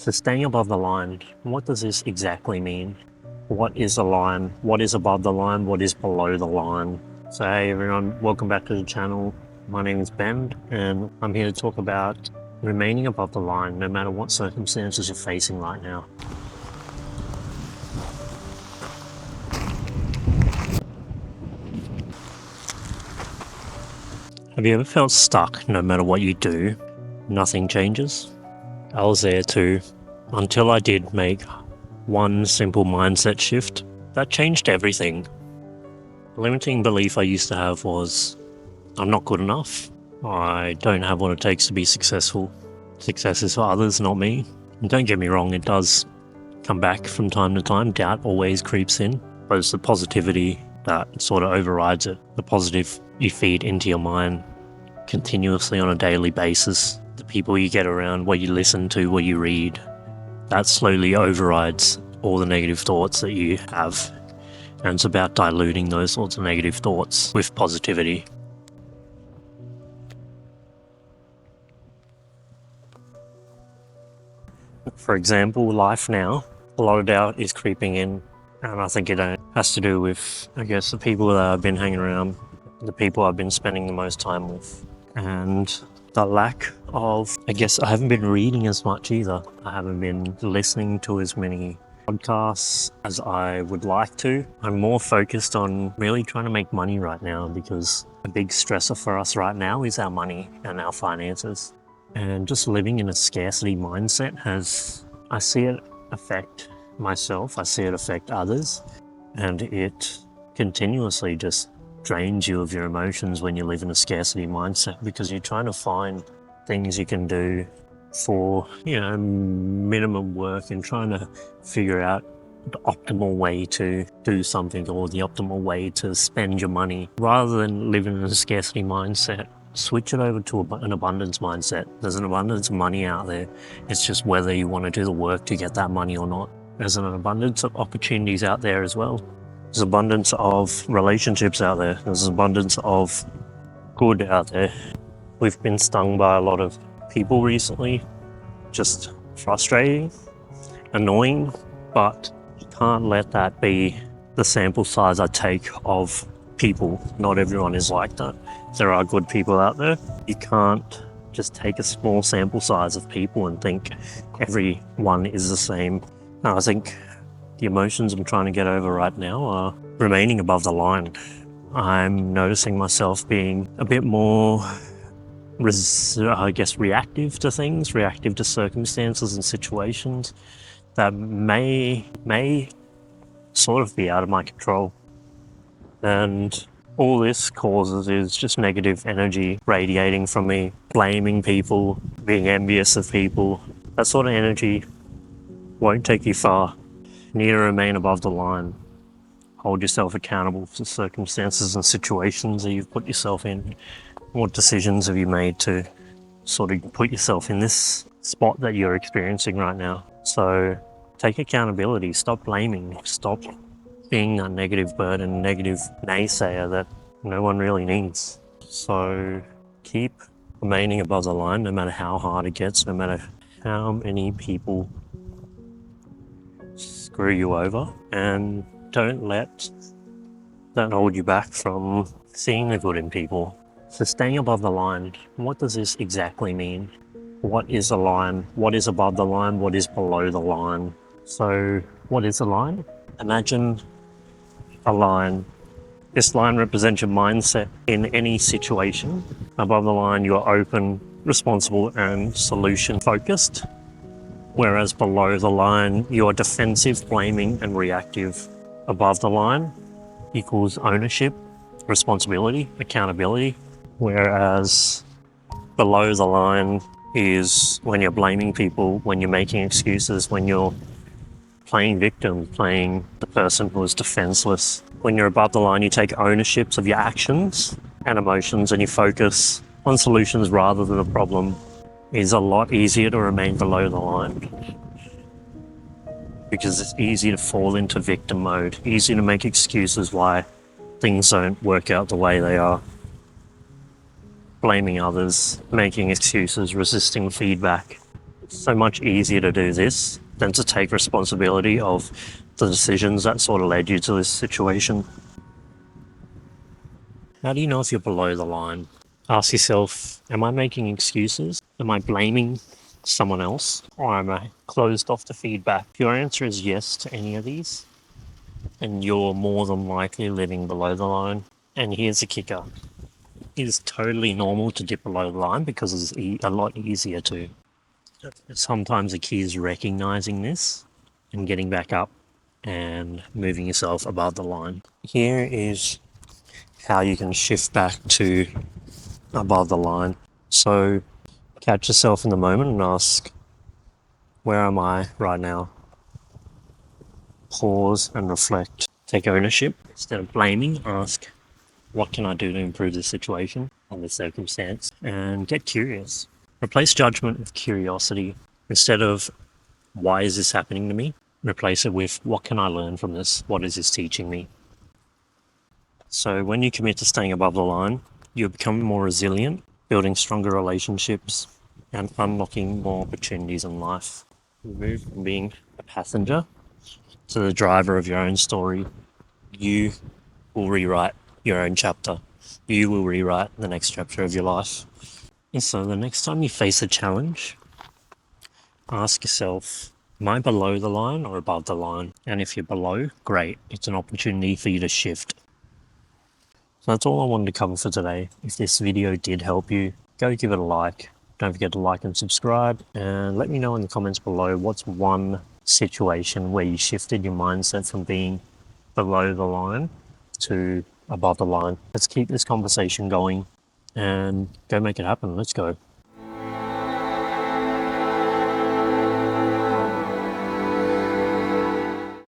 So staying above the line, what does this exactly mean? What is a line? What is above the line? What is below the line? So hey everyone, welcome back to the channel. My name is Ben and I'm here to talk about remaining above the line no matter what circumstances you're facing right now. Have you ever felt stuck no matter what you do? Nothing changes? I was there too, until I did make one simple mindset shift that changed everything. The limiting belief I used to have was, I'm not good enough. I don't have what it takes to be successful. Success is for others, not me. And don't get me wrong, it does come back from time to time. Doubt always creeps in, but it's the positivity that sort of overrides it. The positive you feed into your mind continuously on a daily basis. The people you get around, what you listen to, what you read, that slowly overrides all the negative thoughts that you have. And it's about diluting those sorts of negative thoughts with positivity. For example, life now, a lot of doubt is creeping in. And I think it has to do with, the people that I've been hanging around, the people I've been spending the most time with. And the lack of, I haven't been reading as much either. I haven't been listening to as many podcasts as I would like to. I'm more focused on really trying to make money right now because a big stressor for us right now is our money and our finances. And just living in a scarcity mindset I see it affect myself, I see it affect others, and it continuously just drains you of your emotions when you live in a scarcity mindset because you're trying to find things you can do for, minimum work and trying to figure out the optimal way to do something or the optimal way to spend your money. Rather than living in a scarcity mindset, switch it over to an abundance mindset. There's an abundance of money out there. It's just whether you want to do the work to get that money or not. There's an abundance of opportunities out there as well. There's abundance of relationships out there. There's abundance of good out there. We've been stung by a lot of people recently. Just frustrating, annoying, but you can't let that be the sample size I take of people. Not everyone is like that. There are good people out there. You can't just take a small sample size of people and think everyone is the same. No, I think the emotions I'm trying to get over right now are remaining above the line. I'm noticing myself being a bit more, reactive to things, reactive to circumstances and situations that may sort of be out of my control. And all this causes is just negative energy radiating from me, blaming people, being envious of people. That sort of energy won't take you far. You need to remain above the line. Hold yourself accountable for circumstances and situations that you've put yourself in. What decisions have you made to sort of put yourself in this spot that you're experiencing right now? So take accountability, stop blaming, stop being a negative burden, negative naysayer that no one really needs. So keep remaining above the line no matter how hard it gets, no matter how many people screw you over, and don't let that hold you back from seeing the good in people. So staying above the line, what does this exactly mean? What is a line? What is above the line? What is below the line? So what is a line? Imagine a line. This line represents your mindset in any situation. Above the line, you are open, responsible, and solution focused. Whereas below the line, you are defensive, blaming, and reactive. Above the line equals ownership, responsibility, accountability. Whereas below the line is when you're blaming people, when you're making excuses, when you're playing victim, playing the person who is defenseless. When you're above the line, you take ownerships of your actions and emotions and you focus on solutions rather than the problem. It's a lot easier to remain below the line because it's easy to fall into victim mode, easy to make excuses why things don't work out the way they are. Blaming others, making excuses, resisting feedback. so much easier to do this than to take responsibility of the decisions that sort of led you to this situation. How do you know if you're below the line? Ask yourself, am I making excuses? Am I blaming someone else? Or am I closed off to feedback? If your answer is yes to any of these, then you're more than likely living below the line. And here's the kicker. It is totally normal to dip below the line because it's a lot easier to. Sometimes the key is recognizing this and getting back up and moving yourself above the line. Here is how you can shift back to above the line. So catch yourself in the moment and ask, where am I right now? Pause and reflect. Take ownership. Instead of blaming, ask, what can I do to improve the situation or the circumstance? And get curious. Replace judgment with curiosity. Instead of, why is this happening to me? Replace it with, what can I learn from this? What is this teaching me? So when you commit to staying above the line, you become more resilient, building stronger relationships, and unlocking more opportunities in life. You move from being a passenger to the driver of your own story. You will rewrite your own chapter. You will rewrite the next chapter of your life. And so the next time you face a challenge, ask yourself, am I below the line or above the line? And if you're below, great. It's an opportunity for you to shift. So that's all I wanted to cover for today. If this video did help you, go give it a like. Don't forget to like and subscribe, and let me know in the comments below what's one situation where you shifted your mindset from being below the line to above the line. Let's keep this conversation going and go make it happen. Let's go.